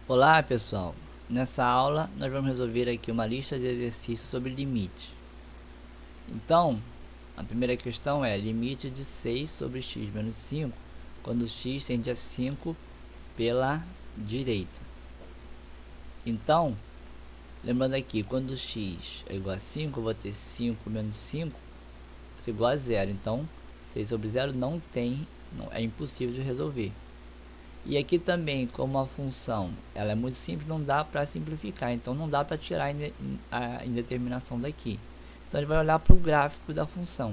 Olá pessoal, nessa aula nós vamos resolver aqui uma lista de exercícios sobre limite. Então, a primeira questão é limite de 6 sobre x menos 5, quando x tende a 5 pela direita. Então, lembrando aqui, quando x é igual a 5, eu vou ter 5 menos 5 é igual a 0. Então, 6 sobre 0 é impossível de resolver. E aqui também, como a função ela é muito simples, não dá para simplificar, então não dá para tirar a indeterminação daqui. Então ele vai olhar para o gráfico da função.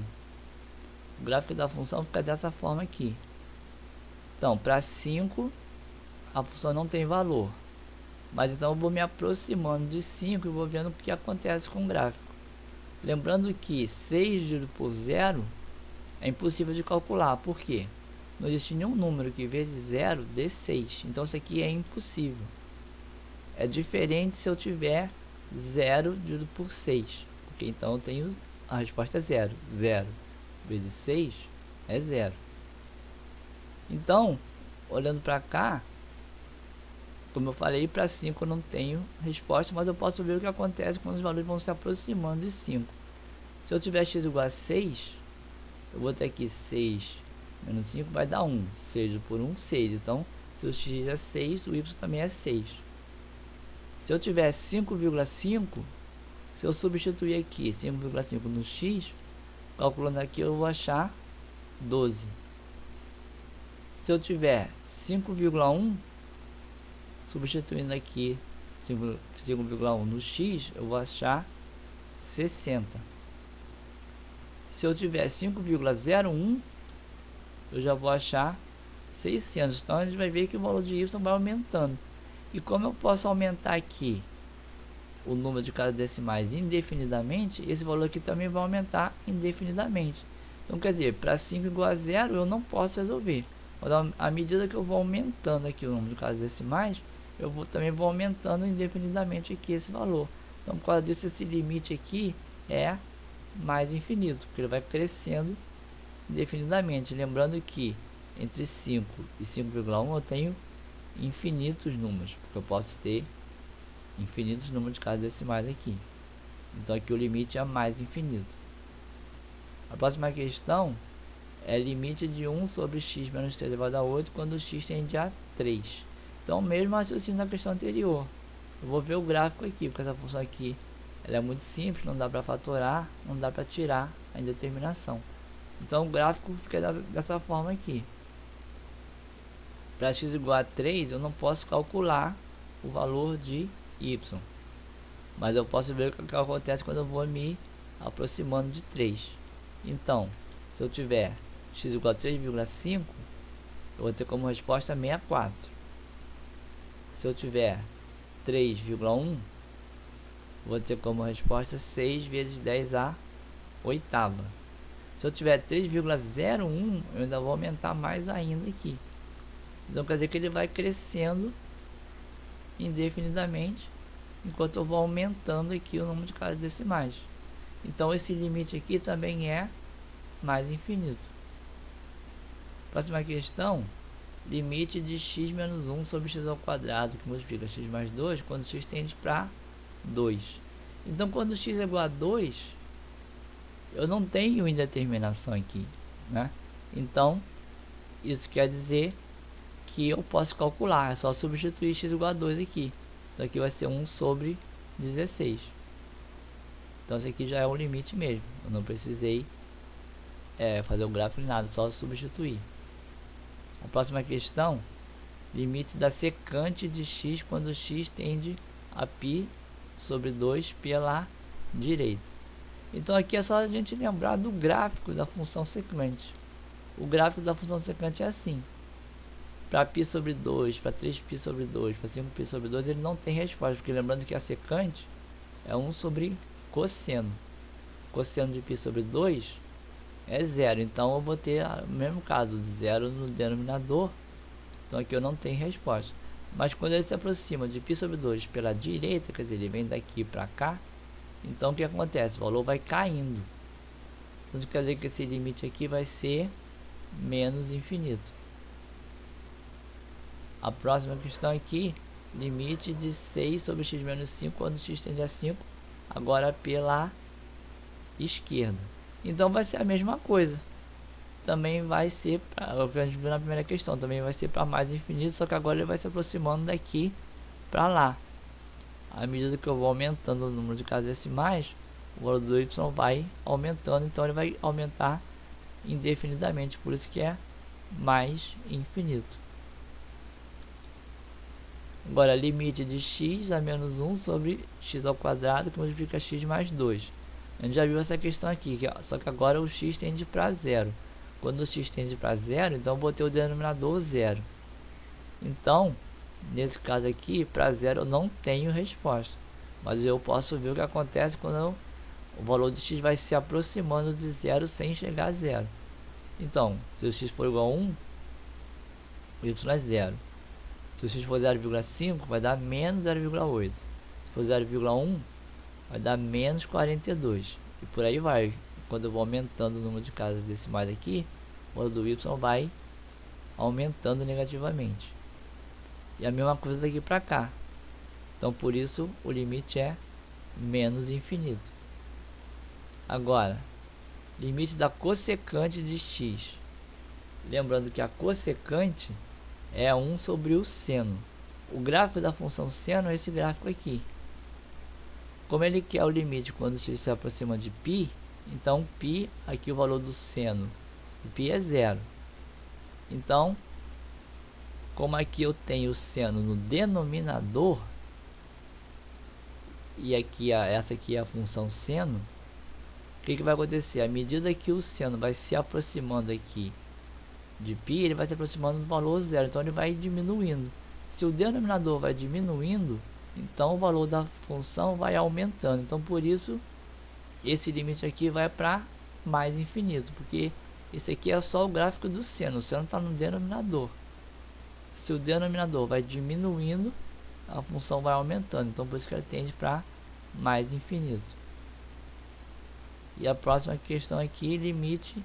O gráfico da função fica dessa forma aqui. Então, para 5, a função não tem valor. Mas então eu vou me aproximando de 5 e vou vendo o que acontece com o gráfico. Lembrando que 6 dividido por 0 é impossível de calcular. Por quê? Não existe nenhum número que vezes 0 dê 6. Então isso aqui é impossível. É diferente se eu tiver 0 dividido por 6. Porque então eu tenho a resposta é 0. 0 vezes 6 é 0. Então, olhando para cá, como eu falei, para 5 eu não tenho resposta, mas eu posso ver o que acontece quando os valores vão se aproximando de 5. Se eu tiver x igual a 6, eu vou ter aqui 6 menos 5 vai dar 1. 6 por 1, 6. Então, se o x é 6, o y também é 6. Se eu tiver 5,5, se eu substituir aqui 5,5 no x, calculando aqui eu vou achar 12. Se eu tiver 5,1, substituindo aqui 5,1 no x, eu vou achar 60. Se eu tiver 5,01, eu já vou achar 600. Então a gente vai ver que o valor de y vai aumentando. E como eu posso aumentar aqui o número de casas decimais indefinidamente, esse valor aqui também vai aumentar indefinidamente. Então quer dizer, para 5 igual a 0 eu não posso resolver. Mas à medida que eu vou aumentando aqui o número de casas decimais, também vou aumentando indefinidamente aqui esse valor. Então por causa disso esse limite aqui é mais infinito, porque ele vai crescendo indefinidamente. Lembrando que entre 5 e 5,1 eu tenho infinitos números, porque eu posso ter infinitos números de casas decimais aqui. Então aqui o limite é mais infinito. A próxima questão é limite de 1 sobre x menos 3 elevado a 8 quando x tende a 3. Então mesmo raciocínio da questão anterior. Eu vou ver o gráfico aqui, porque essa função aqui ela é muito simples, não dá para fatorar, não dá para tirar a indeterminação. Então o gráfico fica dessa forma aqui. Para x igual a 3, eu não posso calcular o valor de y. Mas eu posso ver o que acontece quando eu vou me aproximando de 3. Então, se eu tiver x igual a 3,5, eu vou ter como resposta 64. Se eu tiver 3,1, vou ter como resposta 6 vezes 10 a oitava. Se eu tiver 3,01, eu ainda vou aumentar mais ainda aqui. Então quer dizer que ele vai crescendo indefinidamente, enquanto eu vou aumentando aqui o número de casas decimais. Então esse limite aqui também é mais infinito. Próxima questão, limite de x menos 1 sobre x ao quadrado, que multiplica x mais 2, quando x tende para 2. Então quando x é igual a 2, eu não tenho indeterminação aqui, né? Então, isso quer dizer que eu posso calcular, é só substituir x igual a 2 aqui. Então aqui vai ser 1 sobre 16. Então esse aqui já é o limite mesmo. Eu não precisei fazer o gráfico nem nada, só substituir. A próxima questão, limite da secante de x quando x tende a π sobre 2 pela direita. Então aqui é só a gente lembrar do gráfico da função secante. O gráfico da função secante é assim. Para π sobre 2, para 3π sobre 2, para 5π sobre 2, ele não tem resposta, porque lembrando que a secante é 1 sobre cosseno. Cosseno de π sobre 2 é 0, então eu vou ter o mesmo caso, 0 no denominador, então aqui eu não tenho resposta. Mas quando ele se aproxima de π sobre 2 pela direita, quer dizer, ele vem daqui para cá, então o que acontece? O valor vai caindo. Então quer dizer que esse limite aqui vai ser menos infinito. A próxima questão aqui limite de 6 sobre x menos 5 quando x tende a 5, agora pela esquerda. Então vai ser a mesma coisa. Também vai ser, o que a gente viu na primeira questão, também vai ser para mais infinito, só que agora ele vai se aproximando daqui para lá. À medida que eu vou aumentando o número de casas decimais, o valor do y vai aumentando, então ele vai aumentar indefinidamente, por isso que é mais infinito. Agora, limite de x a menos 1 sobre x ao quadrado que multiplica x mais 2. A gente já viu essa questão aqui, só que agora o x tende para zero. Quando o x tende para zero, então eu botei o denominador zero. Então, nesse caso aqui, para zero eu não tenho resposta. Mas eu posso ver o que acontece quando o valor de x vai se aproximando de zero sem chegar a zero. Então, se o x for igual a 1, o y é zero. Se o x for 0,5, vai dar menos 0,8. Se for 0,1, vai dar menos 42. E por aí vai. Quando eu vou aumentando o número de casas decimais aqui, o valor do y vai aumentando negativamente. E a mesma coisa daqui para cá. Então, por isso, o limite é menos infinito. Agora, limite da cossecante de x. Lembrando que a cossecante é 1 sobre o seno. O gráfico da função seno é esse gráfico aqui. Como ele quer o limite quando x se aproxima de π, então π, aqui o valor do seno, π é zero. Então, como aqui eu tenho o seno no denominador, e aqui essa aqui é a função seno, o que vai acontecer? À medida que o seno vai se aproximando aqui de π, ele vai se aproximando do valor zero, então ele vai diminuindo. Se o denominador vai diminuindo, então o valor da função vai aumentando. Então por isso esse limite aqui vai para mais infinito, porque esse aqui é só o gráfico do seno, o seno está no denominador. Se o denominador vai diminuindo, a função vai aumentando, então por isso que ela tende para mais infinito. E a próxima questão aqui, limite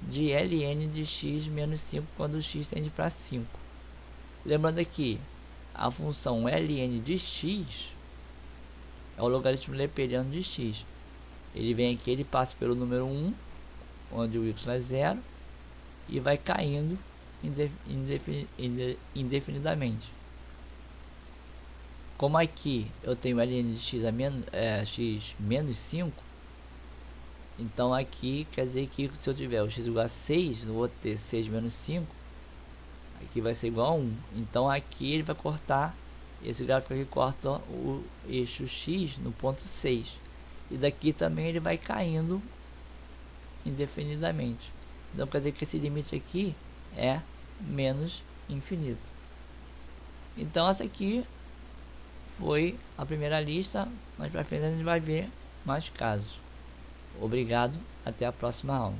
de ln de x menos 5 quando x tende para 5. Lembrando aqui, a função ln de x é o logaritmo leperiano de x. Ele vem aqui, ele passa pelo número 1, onde o y é zero, e vai caindo indefinidamente. Como aqui eu tenho ln de x, x menos 5, então aqui quer dizer que se eu tiver o x igual a 6, eu vou ter 6 menos 5, aqui vai ser igual a 1. Então aqui ele vai cortar, esse gráfico aqui corta o eixo x no ponto 6. E daqui também ele vai caindo indefinidamente. Então quer dizer que esse limite aqui é menos infinito. Então essa aqui foi a primeira lista, mas para frente a gente vai ver mais casos. Obrigado, até a próxima aula.